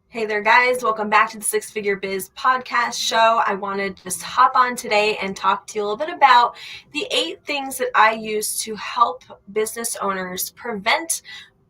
Hey there, guys. Welcome back to the Six Figure Biz podcast show. I wanted to just hop on today and talk to you a little bit about the 8 things that I use to help business owners prevent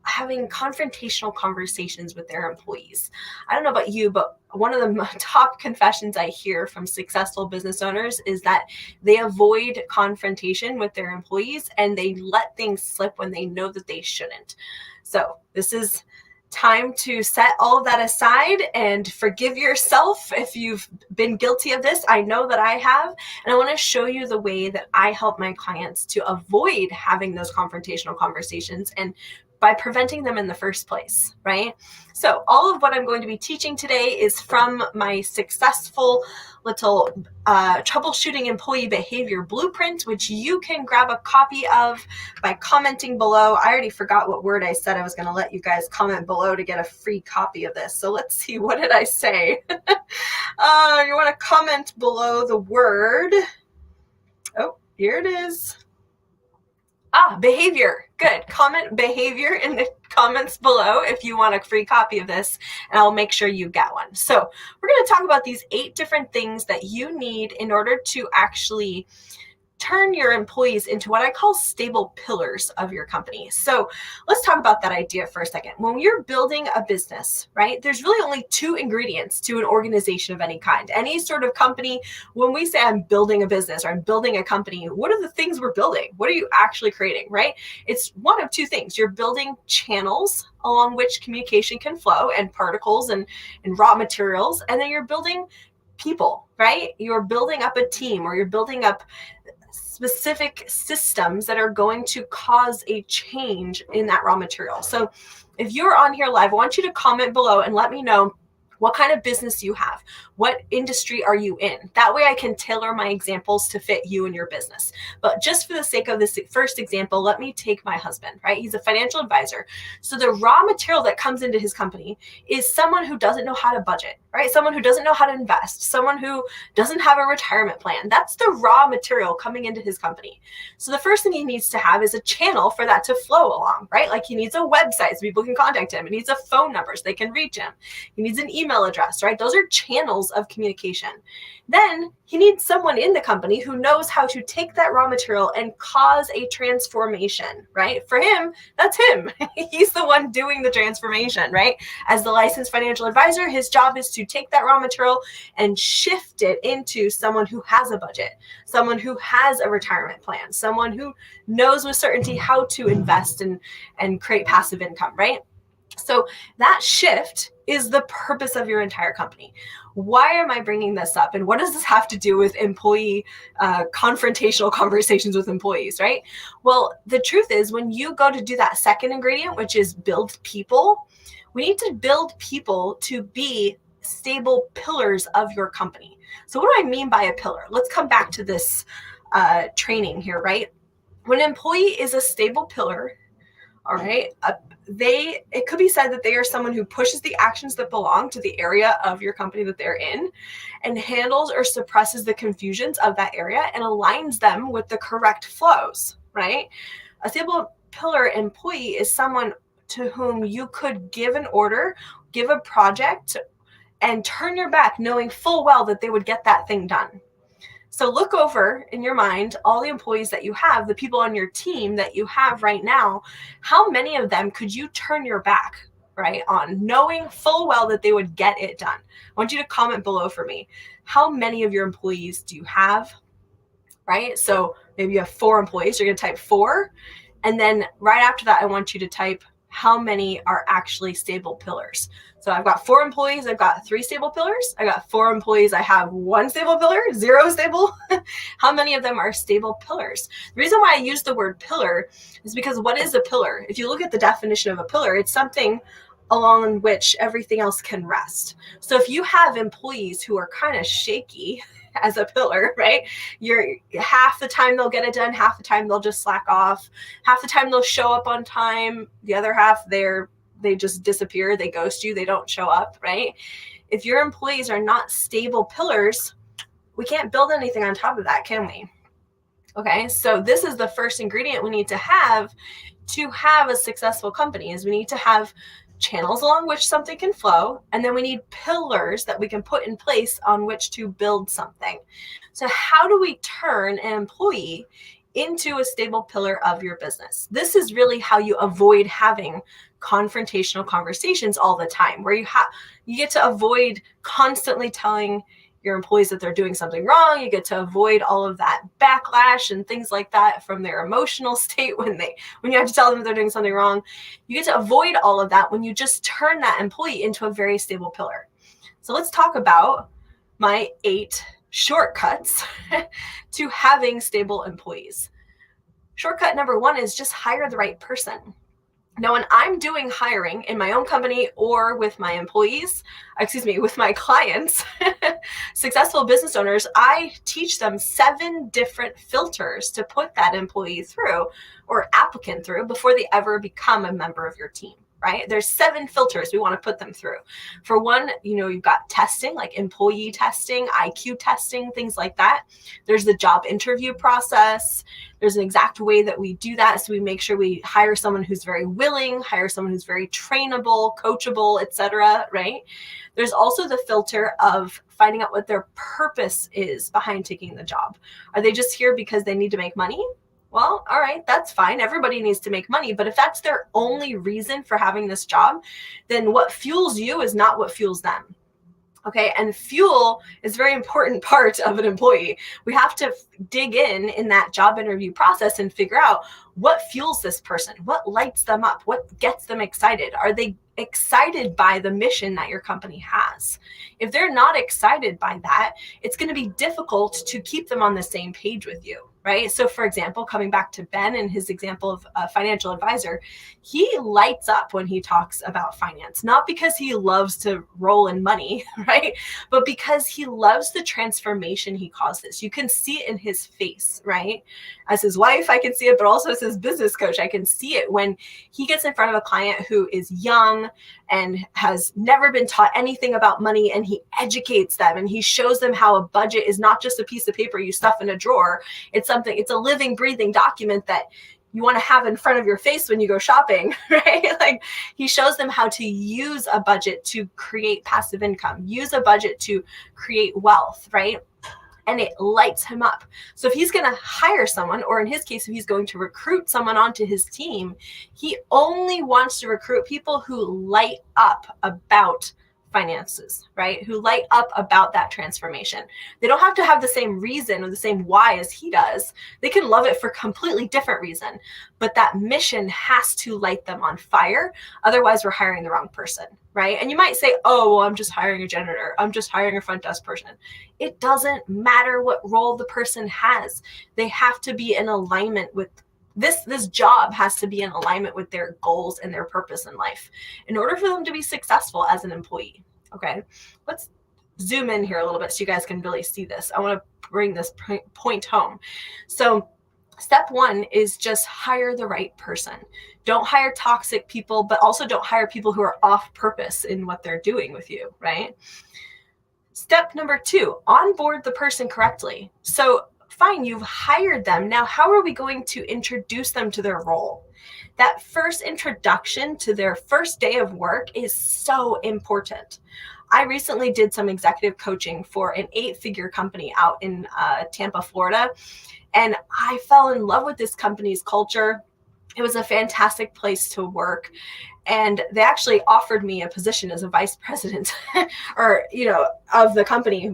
having confrontational conversations with their employees. I don't know about you, but one of the top confessions I hear from successful business owners is that they avoid confrontation with their employees and they let things slip when they know that they shouldn't. So this is time to set all of that aside and forgive yourself if you've been guilty of this. I know that I have, and I want to show you the way that I help my clients to avoid having those confrontational conversations and by preventing them in the first place, right? So all of what I'm going to be teaching today is from my successful little troubleshooting employee behavior blueprint, which you can grab a copy of by commenting below. I already forgot what word I said. I was going to let you guys comment below to get a free copy of this. So let's see, what did I say? You want to comment below the word. Oh, here it is. Behavior. Good. Comment behavior in the comments below if you want a free copy of this, and I'll make sure you get one. So we're going to talk about these 8 different things that you need in order to actually turn your employees into what I call stable pillars of your company. So let's talk about that idea for a second. When you're building a business, right, there's really only 2 ingredients to an organization of any kind. Any sort of company, when we say I'm building a business or I'm building a company, what are the things we're building? What are you actually creating, right? It's one of 2 things. You're building channels along which communication can flow and particles and raw materials, and then you're building people, right? You're building up a team, or you're building up specific systems that are going to cause a change in that raw material. So if you're on here live, I want you to comment below and let me know what kind of business you have. What industry are you in? That way I can tailor my examples to fit you and your business. But just for the sake of this first example, let me take my husband, right? He's a financial advisor. So the raw material that comes into his company is someone who doesn't know how to budget, right? Someone who doesn't know how to invest, someone who doesn't have a retirement plan. That's the raw material coming into his company. So the first thing he needs to have is a channel for that to flow along, right? Like he needs a website so people can contact him. He needs a phone number so they can reach him. He needs an email address, right? Those are channels of communication. Then he needs someone in the company who knows how to take that raw material and cause a transformation, right? For him, that's him. He's the one doing the transformation, right? As the licensed financial advisor, his job is to take that raw material and shift it into someone who has a budget, someone who has a retirement plan, someone who knows with certainty how to invest and create passive income, right? So that shift is the purpose of your entire company. Why am I bringing this up? And what does this have to do with employee confrontational conversations with employees, right? Well, the truth is when you go to do that second ingredient, which is build people, we need to build people to be stable pillars of your company. So what do I mean by a pillar? Let's come back to this training here, right? When an employee is a stable pillar, all right, it could be said that they are someone who pushes the actions that belong to the area of your company that they're in and handles or suppresses the confusions of that area and aligns them with the correct flows, right? A stable pillar employee is someone to whom you could give an order, give a project, and turn your back knowing full well that they would get that thing done. So look over in your mind all the employees that you have, the people on your team that you have right now. How many of them could you turn your back, right, on, knowing full well that they would get it done? I want you to comment below for me. How many of your employees do you have, right? So maybe you have 4 employees. You're going to type 4. And then right after that, I want you to type how many are actually stable pillars. So I've got 4 employees, I've got 3 stable pillars. I got 4 employees, I have 1 stable pillar, 0 stable. How many of them are stable pillars? The reason why I use the word pillar is because what is a pillar? If you look at the definition of a pillar, it's something along which everything else can rest. So if you have employees who are kind of shaky as a pillar, right? You're half the time they'll get it done, half the time they'll just slack off, half the time they'll show up on time, the other half they just disappear, they ghost you, they don't show up, right? If your employees are not stable pillars, we can't build anything on top of that, can we? Okay, so this is the first ingredient we need to have a successful company, is we need to have channels along which something can flow, and then we need pillars that we can put in place on which to build something. So how do we turn an employee into a stable pillar of your business? This is really how you avoid having confrontational conversations all the time, where you get to avoid constantly telling your employees that they're doing something wrong. You get to avoid all of that backlash and things like that from their emotional state when you have to tell them they're doing something wrong. You get to avoid all of that when you just turn that employee into a very stable pillar. So let's talk about my 8 shortcuts to having stable employees. Shortcut number 1 is just hire the right person. Now, when I'm doing hiring in my own company or with my employees, with my clients, successful business owners, I teach them 7 different filters to put that employee through or applicant through before they ever become a member of your team. Right? There's 7 filters we want to put them through. For one, you've got testing, like employee testing, IQ testing, things like that. There's the job interview process. There's an exact way that we do that. So we make sure we hire someone who's very willing, hire someone who's very trainable, coachable, etc. Right? There's also the filter of finding out what their purpose is behind taking the job. Are they just here because they need to make money? Well, all right, that's fine. Everybody needs to make money. But if that's their only reason for having this job, then what fuels you is not what fuels them. Okay. And fuel is a very important part of an employee. We have to dig in that job interview process and figure out what fuels this person, what lights them up, what gets them excited. Are they excited by the mission that your company has? If they're not excited by that, it's going to be difficult to keep them on the same page with you. Right? So for example, coming back to Ben and his example of a financial advisor, he lights up when he talks about finance, not because he loves to roll in money, right? But because he loves the transformation he causes. You can see it in his face, right? As his wife, I can see it, but also as his business coach, I can see it when he gets in front of a client who is young and has never been taught anything about money, and he educates them and he shows them how a budget is not just a piece of paper you stuff in a drawer. It's a living, breathing document that you want to have in front of your face when you go shopping, right? Like, he shows them how to use a budget to create passive income, use a budget to create wealth, right? And it lights him up. So if he's going to hire someone, or in his case, if he's going to recruit someone onto his team, he only wants to recruit people who light up about finances, right? Who light up about that transformation. They don't have to have the same reason or the same why as he does. They can love it for a completely different reason, but that mission has to light them on fire. Otherwise, we're hiring the wrong person, right? And you might say, oh, well, I'm just hiring a janitor. I'm just hiring a front desk person. It doesn't matter what role the person has. They have to be in alignment with this job has to be in alignment with their goals and their purpose in life in order for them to be successful as an employee. Okay, let's zoom in here a little bit so you guys can really see this. I want to bring this point home. So step 1 is just hire the right person. Don't hire toxic people, but also don't hire people who are off purpose in what they're doing with you, right? Step number 2, onboard the person correctly. So fine, you've hired them. Now, how are we going to introduce them to their role? That first introduction to their first day of work is so important. I recently did some executive coaching for an 8-figure company out in Tampa, Florida, and I fell in love with this company's culture. It was a fantastic place to work. And they actually offered me a position as a vice president of the company,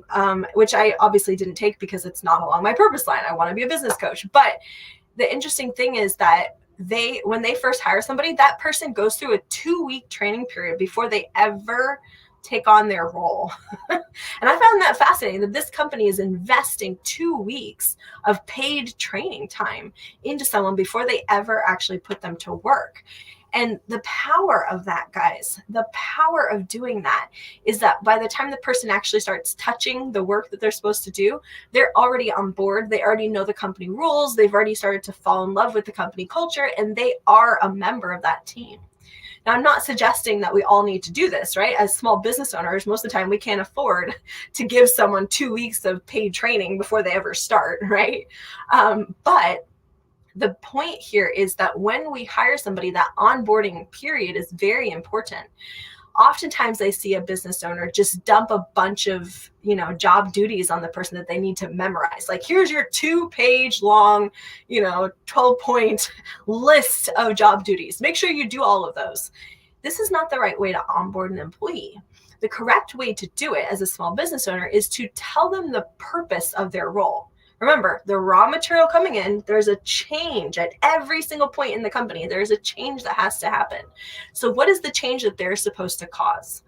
which I obviously didn't take because it's not along my purpose line. I want to be a business coach. But the interesting thing is that when they first hire somebody, that person goes through a 2-week training period before they ever take on their role. And I found that fascinating, that this company is investing 2 weeks of paid training time into someone before they ever actually put them to work. And the power of that, guys, the power of doing that is that by the time the person actually starts touching the work that they're supposed to do, they're already on board. They already know the company rules. They've already started to fall in love with the company culture, and they are a member of that team. Now, I'm not suggesting that we all need to do this, right? As small business owners, most of the time we can't afford to give someone 2 weeks of paid training before they ever start, right? But The point here is that when we hire somebody, that onboarding period is very important. Oftentimes I see a business owner just dump a bunch of, job duties on the person that they need to memorize. Like, here's your 2-page long, 12-point list of job duties. Make sure you do all of those. This is not the right way to onboard an employee. The correct way to do it as a small business owner is to tell them the purpose of their role. Remember, the raw material coming in, there's a change at every single point in the company. There's a change that has to happen. So what is the change that they're supposed to cause?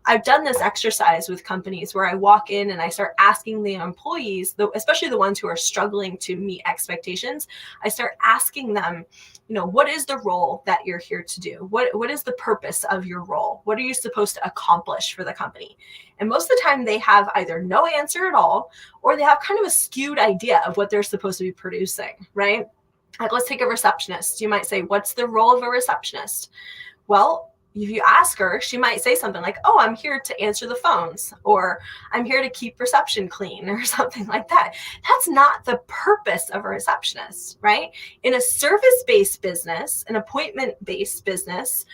I've done this exercise with companies where I walk in and I start asking the employees, especially the ones who are struggling to meet expectations, I start asking them, what is the role that you're here to do? What is the purpose of your role? What are you supposed to accomplish for the company? And most of the time they have either no answer at all, or they have kind of a skewed idea of what they're supposed to be producing, right? Like, let's take a receptionist. You might say, what's the role of a receptionist? Well, if you ask her, she might say something like, oh, I'm here to answer the phones, or I'm here to keep reception clean, or something like that. That's not the purpose of a receptionist, right? In a service-based business, an appointment-based business,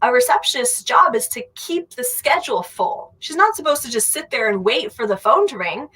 a receptionist's job is to keep the schedule full. She's not supposed to just sit there and wait for the phone to ring.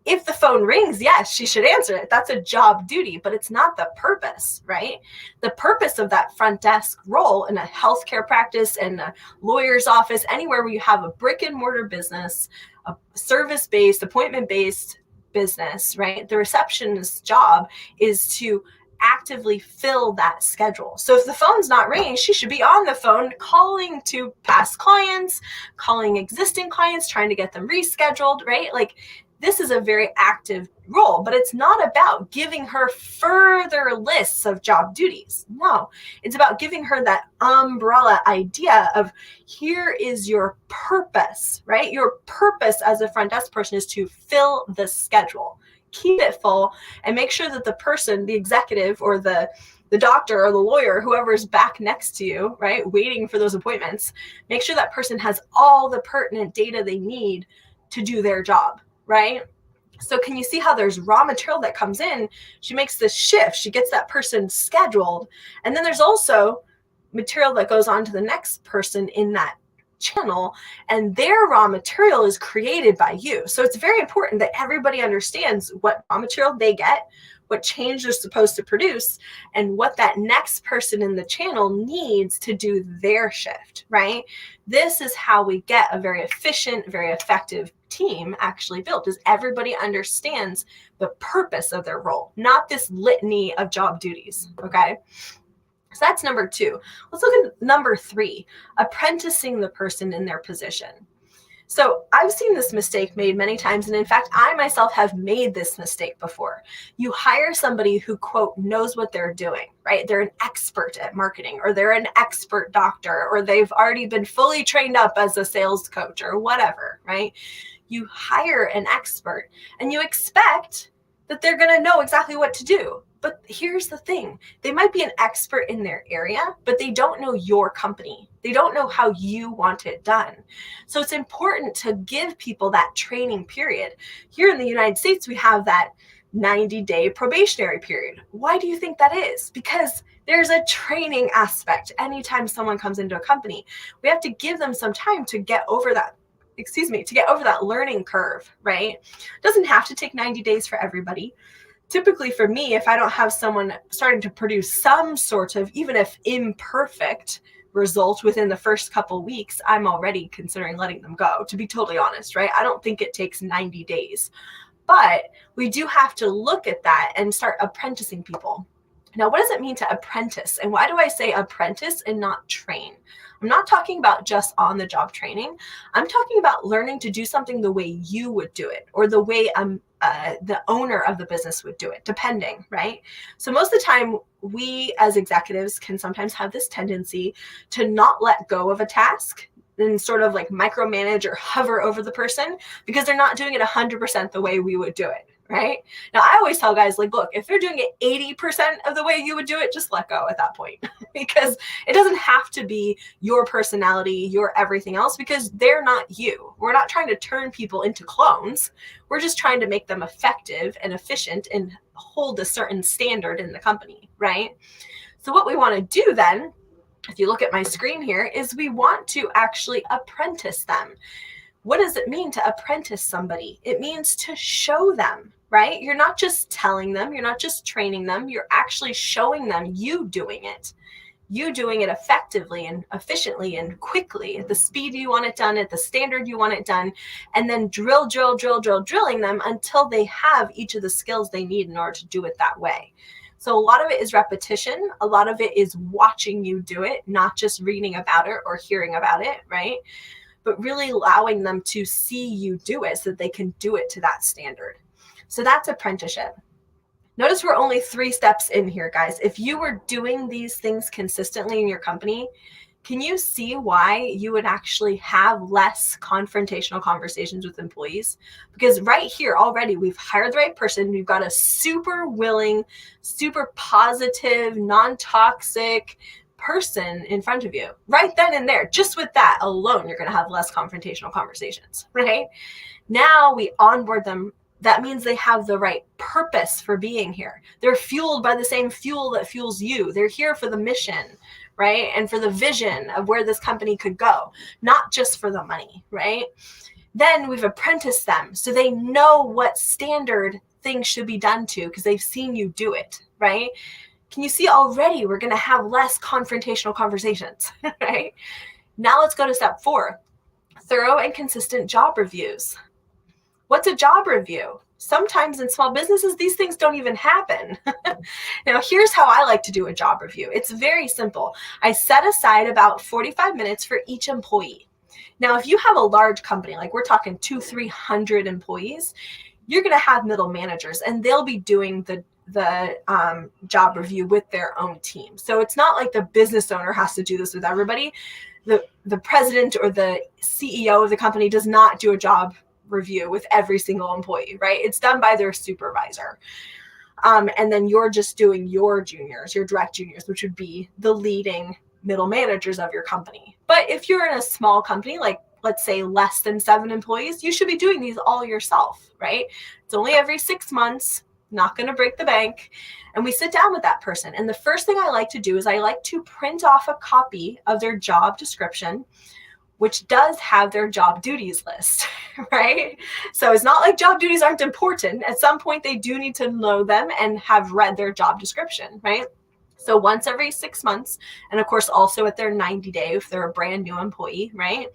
If the phone rings, yes, she should answer it. That's a job duty, but it's not the purpose, right? The purpose of that front desk role in a healthcare practice, in a lawyer's office, anywhere where you have a brick and mortar business, a service-based, appointment-based business, right? The receptionist's job is to actively fill that schedule. So if the phone's not ringing, she should be on the phone calling to past clients, calling existing clients, trying to get them rescheduled, right? Like, this is a very active role, but it's not about giving her further lists of job duties. No, it's about giving her that umbrella idea of, here is your purpose, right? Your purpose as a front desk person is to fill the schedule, keep it full, and make sure that the person, the executive or the doctor or the lawyer, whoever's back next to you, right, waiting for those appointments, make sure that person has all the pertinent data they need to do their job. Right? So can you see how there's raw material that comes in? She makes this shift. She gets that person scheduled. And then there's also material that goes on to the next person in that channel, and their raw material is created by you. So it's very important that everybody understands what raw material they get, what change they're supposed to produce, and what that next person in the channel needs to do their shift, right? This is how we get a very efficient, very effective team actually built, is everybody understands the purpose of their role, not this litany of job duties, okay? So that's number 2. Let's look at number 3, apprenticing the person in their position. So I've seen this mistake made many times. And in fact, I myself have made this mistake before. You hire somebody who, quote, knows what they're doing, right? They're an expert at marketing, or they're an expert doctor, or they've already been fully trained up as a sales coach or whatever, right? You hire an expert and you expect that they're going to know exactly what to do. But here's the thing. They might be an expert in their area, but they don't know your company. They don't know how you want it done. So it's important to give people that training period. Here in the United States, we have that 90-day probationary period. Why do you think that is? Because there's a training aspect. Anytime someone comes into a company, we have to give them some time to get over that learning curve, right? It doesn't have to take 90 days for everybody. Typically for me, if I don't have someone starting to produce some sort of, even if imperfect, result within the first couple weeks, I'm already considering letting them go, to be totally honest, right? I don't think it takes 90 days. But we do have to look at that and start apprenticing people. Now, what does it mean to apprentice? And why do I say apprentice and not train? I'm not talking about just on-the-job training. I'm talking about learning to do something the way you would do it, or the way the owner of the business would do it, depending, right? So most of the time, we as executives can sometimes have this tendency to not let go of a task and sort of like micromanage or hover over the person because they're not doing it 100% the way we would do it, right? Now, I always tell guys, like, look, if they're doing it 80% of the way you would do it, just let go at that point because it doesn't have to be your personality, your everything else, because they're not you. We're not trying to turn people into clones. We're just trying to make them effective and efficient and hold a certain standard in the company, right? So what we want to do then, if you look at my screen here, is we want to actually apprentice them. What does it mean to apprentice somebody? It means to show them, right? You're not just telling them, you're not just training them, you're actually showing them you doing it effectively and efficiently and quickly at the speed you want it done, at the standard you want it done, and then drilling them until they have each of the skills they need in order to do it that way. So a lot of it is repetition. A lot of it is watching you do it, not just reading about it or hearing about it, right? But really allowing them to see you do it so that they can do it to that standard. So that's apprenticeship. Notice we're only 3 steps in here, guys. If you were doing these things consistently in your company, can you see why you would actually have less confrontational conversations with employees? Because right here already, we've hired the right person. We've got a super willing, super positive, non-toxic person in front of you. Right then and there, just with that alone, you're going to have less confrontational conversations, right? Now we onboard them. That means they have the right purpose for being here. They're fueled by the same fuel that fuels you. They're here for the mission, right? And for the vision of where this company could go, not just for the money, right? Then we've apprenticed them so they know what standard things should be done to because they've seen you do it, right? Can you see already we're going to have less confrontational conversations, right? Now let's go to step 4, thorough and consistent job reviews. What's a job review? Sometimes in small businesses, these things don't even happen. Now, here's how I like to do a job review. It's very simple. I set aside about 45 minutes for each employee. Now, if you have a large company, like we're talking 200-300 employees, you're going to have middle managers and they'll be doing the job review with their own team. So it's not like the business owner has to do this with everybody. The president or the CEO of the company does not do a job review with every single employee, right? It's done by their supervisor. And then you're just doing your juniors, your direct juniors, which would be the leading middle managers of your company. But if you're in a small company, like let's say less than 7 employees, you should be doing these all yourself, right? It's only every 6 months, not going to break the bank. And we sit down with that person. And the first thing I like to do is I like to print off a copy of their job description, which does have their job duties list, right? So it's not like job duties aren't important. At some point, they do need to know them and have read their job description, right? So once every 6 months, and of course, also at their 90-day, if they're a brand new employee, right?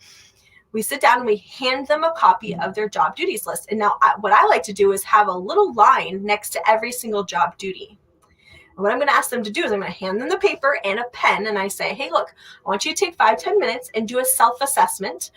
We sit down and we hand them a copy of their job duties list. And now what I like to do is have a little line next to every single job duty. And what I'm going to ask them to do is I'm going to hand them the paper and a pen. And I say, hey, look, I want you to take 5-10 minutes and do a self-assessment.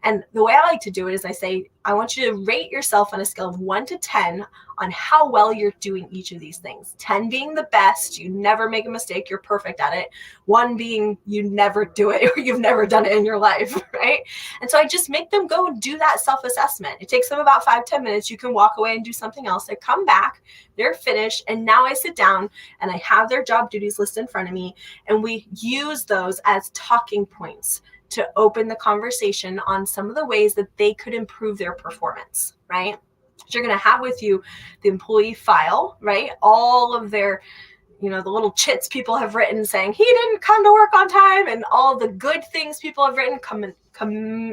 And the way I like to do it is I say, I want you to rate yourself on a scale of 1 to 10 on how well you're doing each of these things. 10 being the best, you never make a mistake, you're perfect at it. 1 being you never do it or you've never done it in your life, right? And so I just make them go and do that self-assessment. It takes them about 5-10 minutes. You can walk away and do something else. They come back, they're finished, and now I sit down and I have their job duties list in front of me, and we use those as talking points to open the conversation on some of the ways that they could improve their performance, right? So you're going to have with you the employee file, right? All of their, the little chits people have written saying he didn't come to work on time, and all the good things people have written,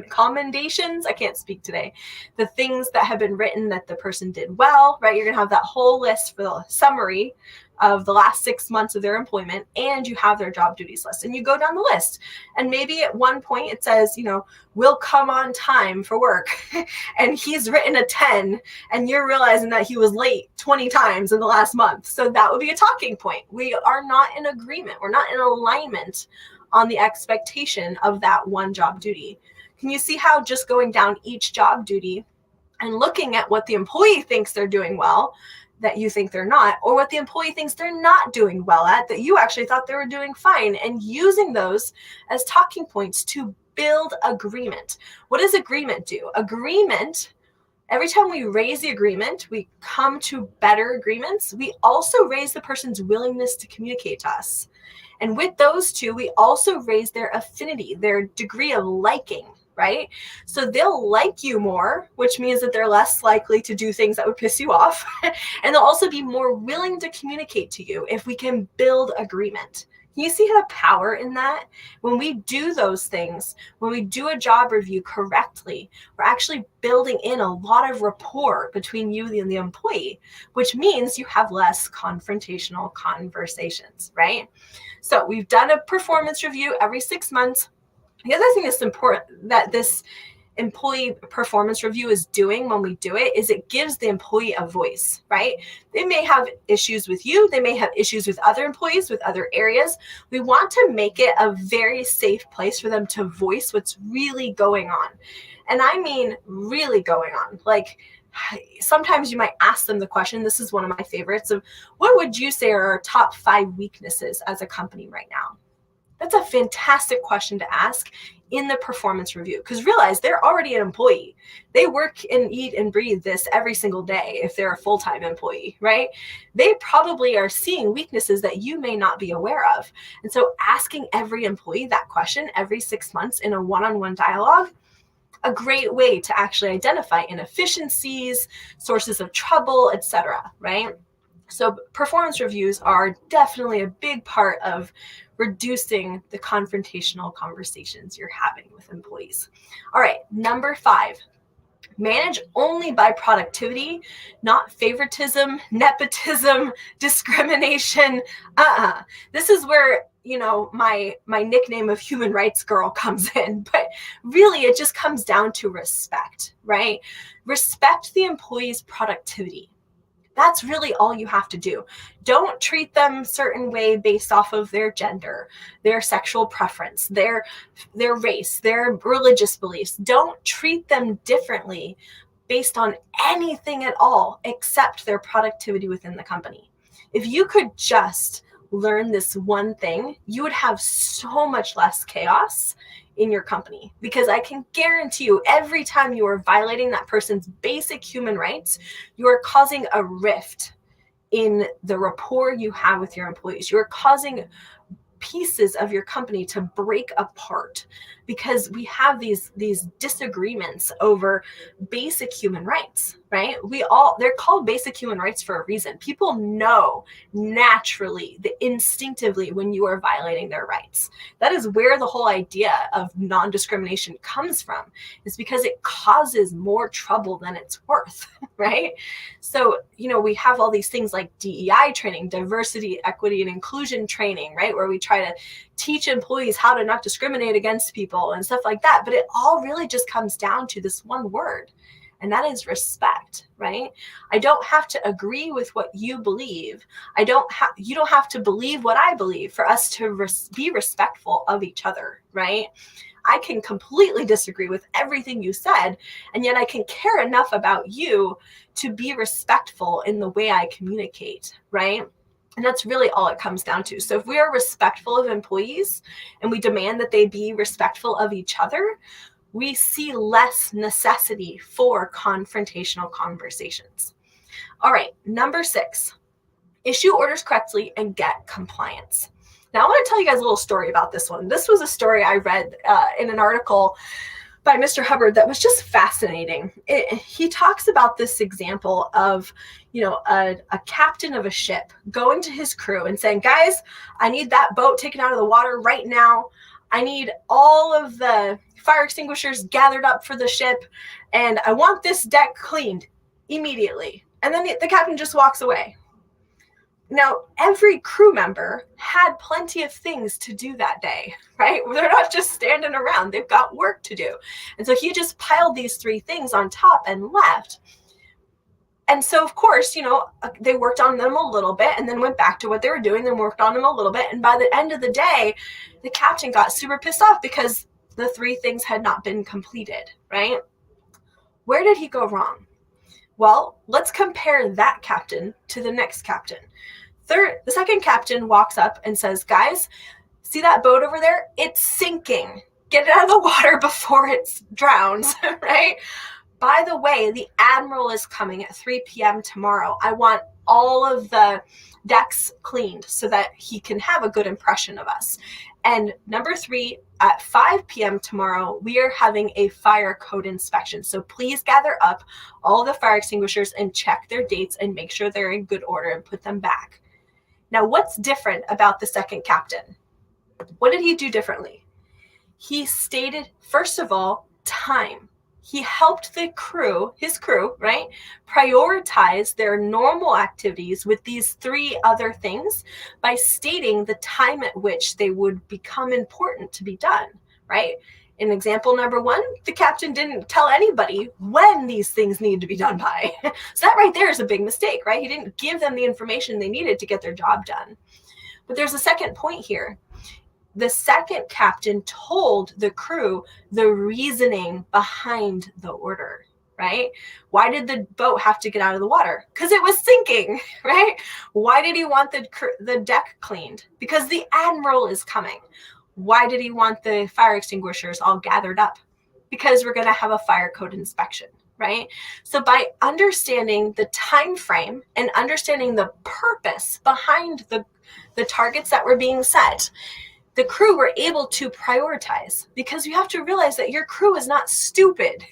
commendations. I can't speak today. The things that have been written that the person did well, right? You're going to have that whole list for the summary of the last 6 months of their employment, and you have their job duties list, and you go down the list. And maybe at one point it says, will come on time for work. And he's written a 10, and you're realizing that he was late 20 times in the last month. So that would be a talking point. We are not in agreement. We're not in alignment on the expectation of that one job duty. Can you see how just going down each job duty and looking at what the employee thinks they're doing well, that you think they're not, or what the employee thinks they're not doing well at, that you actually thought they were doing fine, and using those as talking points to build agreement. What does agreement do? Agreement Every time we raise the agreement, we come to better agreements. We also raise the person's willingness to communicate to us. And with those two, we also raise their affinity, their degree of liking, right? So they'll like you more, which means that they're less likely to do things that would piss you off. And they'll also be more willing to communicate to you if we can build agreement. You see the power in that? When we do those things, when we do a job review correctly, we're actually building in a lot of rapport between you and the employee, which means you have less confrontational conversations, right? So we've done a performance review every 6 months. The other thing that's important that this employee performance review is doing when we do it is it gives the employee a voice, right? They may have issues with you. They may have issues with other employees, with other areas. We want to make it a very safe place for them to voice what's really going on. And I mean really going on. Like, sometimes you might ask them the question, this is one of my favorites, of what would you say are our top 5 weaknesses as a company right now? That's a fantastic question to ask in the performance review, because realize they're already an employee. They work and eat and breathe this every single day if they're a full-time employee, right? They probably are seeing weaknesses that you may not be aware of. And so asking every employee that question every 6 months in a one-on-one dialogue, a great way to actually identify inefficiencies, sources of trouble, etc., right? So performance reviews are definitely a big part of reducing the confrontational conversations you're having with employees. All right, number 5, manage only by productivity, not favoritism, nepotism, discrimination. This is where, my nickname of human rights girl comes in, but really it just comes down to respect, right? Respect the employee's productivity. That's really all you have to do. Don't treat them a certain way based off of their gender, their sexual preference, their race, their religious beliefs. Don't treat them differently based on anything at all except their productivity within the company. If you could just learn this one thing, you would have so much less chaos in your company, because I can guarantee you every time you are violating that person's basic human rights, you are causing a rift in the rapport you have with your employees. You are causing pieces of your company to break apart because we have these disagreements over basic human rights, right? They're called basic human rights for a reason. People know naturally, instinctively, when you are violating their rights. That is where the whole idea of non-discrimination comes from, is because it causes more trouble than it's worth, right? So, we have all these things like DEI training, diversity, equity, and inclusion training, right? Where we try to teach employees how to not discriminate against people and stuff like that. But it all really just comes down to this one word, and that is respect, right? I don't have to agree with what you believe. You don't have to believe what I believe for us to be respectful of each other, right? I can completely disagree with everything you said, and yet I can care enough about you to be respectful in the way I communicate, right? And that's really all it comes down to. So if we are respectful of employees and we demand that they be respectful of each other, we see less necessity for confrontational conversations. All right, number 6, issue orders correctly and get compliance. Now I want to tell you guys a little story about this one. This was a story I read in an article by Mr. Hubbard that was just fascinating. He talks about this example of, a captain of a ship going to his crew and saying, guys, I need that boat taken out of the water right now. I need all of the fire extinguishers gathered up for the ship, and I want this deck cleaned immediately. And then the captain just walks away. Now, every crew member had plenty of things to do that day, right? They're not just standing around. They've got work to do. And so he just piled these 3 things on top and left. And so, of course, they worked on them a little bit and then went back to what they were doing, then worked on them a little bit. And by the end of the day, the captain got super pissed off because the 3 things had not been completed, right? Where did he go wrong? Well, let's compare that captain to the next captain. The second captain walks up and says, guys, see that boat over there? It's sinking. Get it out of the water before it drowns, right? by the way, the admiral is coming at 3 p.m. tomorrow. I want all of the decks cleaned so that he can have a good impression of us. And number 3, at 5 p.m. tomorrow, we are having a fire code inspection. So please gather up all the fire extinguishers and check their dates and make sure they're in good order and put them back. Now, what's different about the second captain? What did he do differently? He stated, first of all, time. He helped the crew, his crew, right, prioritize their normal activities with these 3 other things by stating the time at which they would become important to be done, right? In example number 1, the captain didn't tell anybody when these things need to be done by. So that right there is a big mistake, right? He didn't give them the information they needed to get their job done. But there's a second point here. The second captain told the crew the reasoning behind the order, right? Why did the boat have to get out of the water? Because it was sinking, right? Why did he want the deck cleaned? Because the admiral is coming. Why did he want the fire extinguishers all gathered up? Because we're going to have a fire code inspection, right? So by understanding the time frame and understanding the purpose behind the targets that were being set, the crew were able to prioritize, because you have to realize that your crew is not stupid,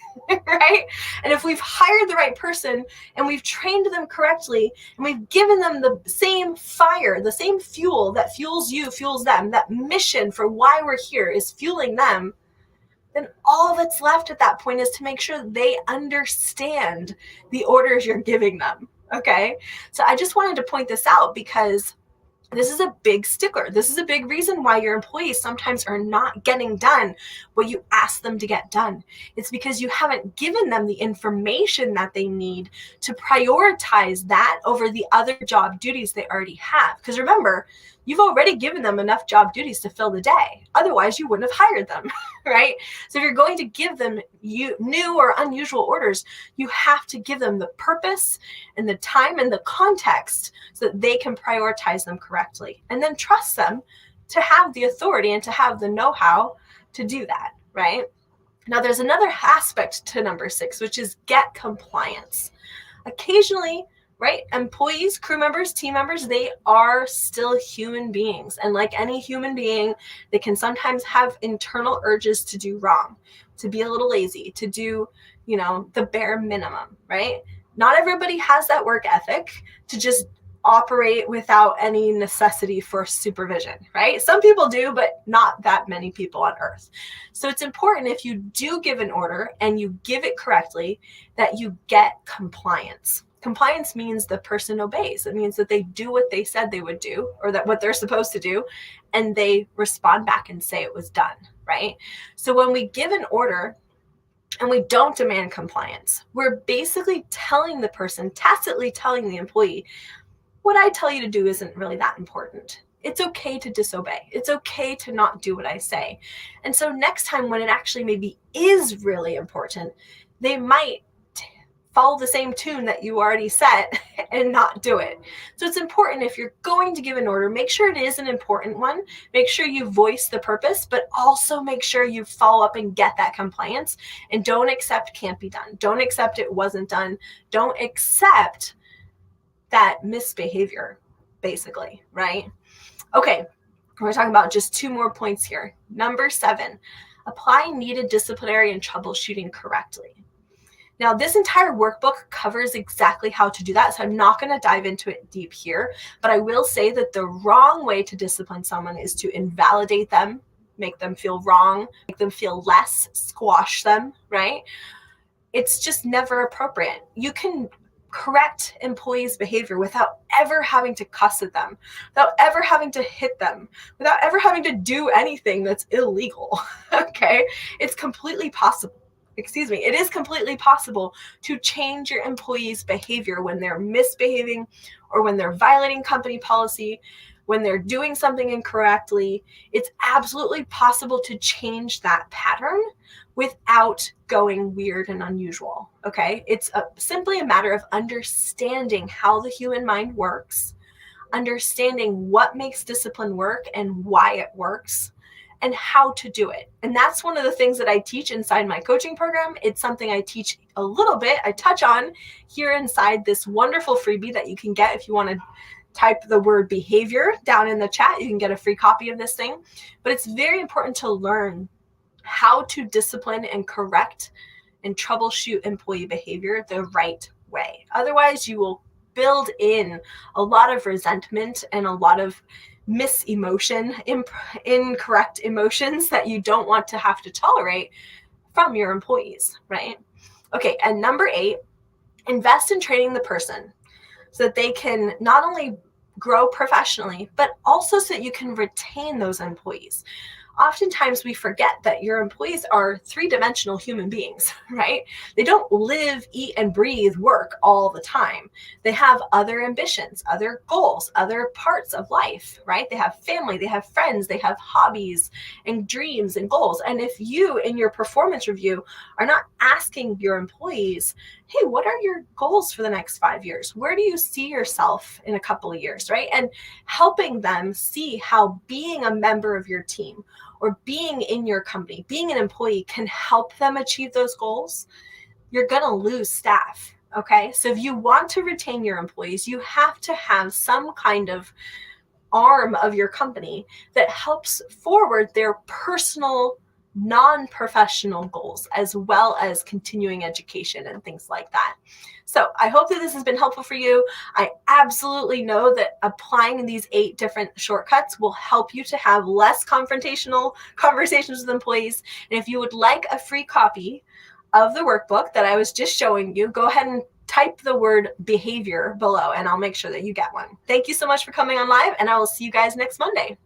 right? And if we've hired the right person and we've trained them correctly and we've given them the same fire, the same fuel that fuels you, fuels them, that mission for why we're here is fueling them, then all that's left at that point is to make sure they understand the orders you're giving them, okay? So I just wanted to point this out because this is a big stickler. This is a big reason why your employees sometimes are not getting done what you ask them to get done. It's because you haven't given them the information that they need to prioritize that over the other job duties they already have. Because remember, you've already given them enough job duties to fill the day. Otherwise, you wouldn't have hired them, right? So if you're going to give them new or unusual orders, you have to give them the purpose and the time and the context so that they can prioritize them correctly. And then trust them to have the authority and to have the know-how to do that, right? Now, there's another aspect to number 6, which is get compliance. Occasionally, right? Employees, crew members, team members, they are still human beings. And like any human being, they can sometimes have internal urges to do wrong, to be a little lazy, to do, the bare minimum, right? Not everybody has that work ethic to just operate without any necessity for supervision, right? Some people do, but not that many people on earth. So it's important, if you do give an order and you give it correctly, that you get compliance. Compliance means the person obeys. It means that they do what they said they would do, or that what they're supposed to do, and they respond back and say it was done, right? So when we give an order and we don't demand compliance, we're basically telling the person, tacitly telling the employee, what I tell you to do isn't really that important. It's okay to disobey. It's okay to not do what I say. And so next time when it actually maybe is really important, they might follow the same tune that you already set and not do it. So it's important, if you're going to give an order, make sure it is an important one. Make sure you voice the purpose, but also make sure you follow up and get that compliance, and don't accept can't be done. Don't accept it wasn't done. Don't accept that misbehavior, basically, right? Okay, we're talking about just 2 more points here. Number 7, apply needed disciplinary and troubleshooting correctly. Now, this entire workbook covers exactly how to do that, so I'm not going to dive into it deep here, but I will say that the wrong way to discipline someone is to invalidate them, make them feel wrong, make them feel less, squash them, right? It's just never appropriate. You can correct employees' behavior without ever having to cuss at them, without ever having to hit them, without ever having to do anything that's illegal, okay? It's completely possible. It is completely possible to change your employees' behavior when they're misbehaving or when they're violating company policy, when they're doing something incorrectly. It's absolutely possible to change that pattern without going weird and unusual, okay? It's simply a matter of understanding how the human mind works, understanding what makes discipline work and why it works, and how to do it. And that's one of the things that I teach inside my coaching program. It's something I teach a little bit, I touch on here inside this wonderful freebie that you can get if you want to type the word behavior down in the chat. You can get a free copy of this thing. But it's very important to learn how to discipline and correct and troubleshoot employee behavior the right way. Otherwise, you will build in a lot of resentment and a lot of misemotion, incorrect emotions that you don't want to have to tolerate from your employees, right? Okay, and number 8, invest in training the person so that they can not only grow professionally, but also so that you can retain those employees. Oftentimes we forget that your employees are 3-dimensional human beings, right? They don't live, eat, and breathe work all the time. They have other ambitions, other goals, other parts of life, right? They have family, they have friends, they have hobbies and dreams and goals. And if you, in your performance review, are not asking your employees, hey, what are your goals for the next 5 years? Where do you see yourself in a couple of years, right? And helping them see how being a member of your team or being in your company, being an employee can help them achieve those goals, you're going to lose staff. Okay. So if you want to retain your employees, you have to have some kind of arm of your company that helps forward their personal, non-professional goals, as well as continuing education and things like that. So I hope that this has been helpful for you. I absolutely know that applying these 8 different shortcuts will help you to have less confrontational conversations with employees. And if you would like a free copy of the workbook that I was just showing you, go ahead and type the word behavior below and I'll make sure that you get one. Thank you so much for coming on live, and I will see you guys next Monday.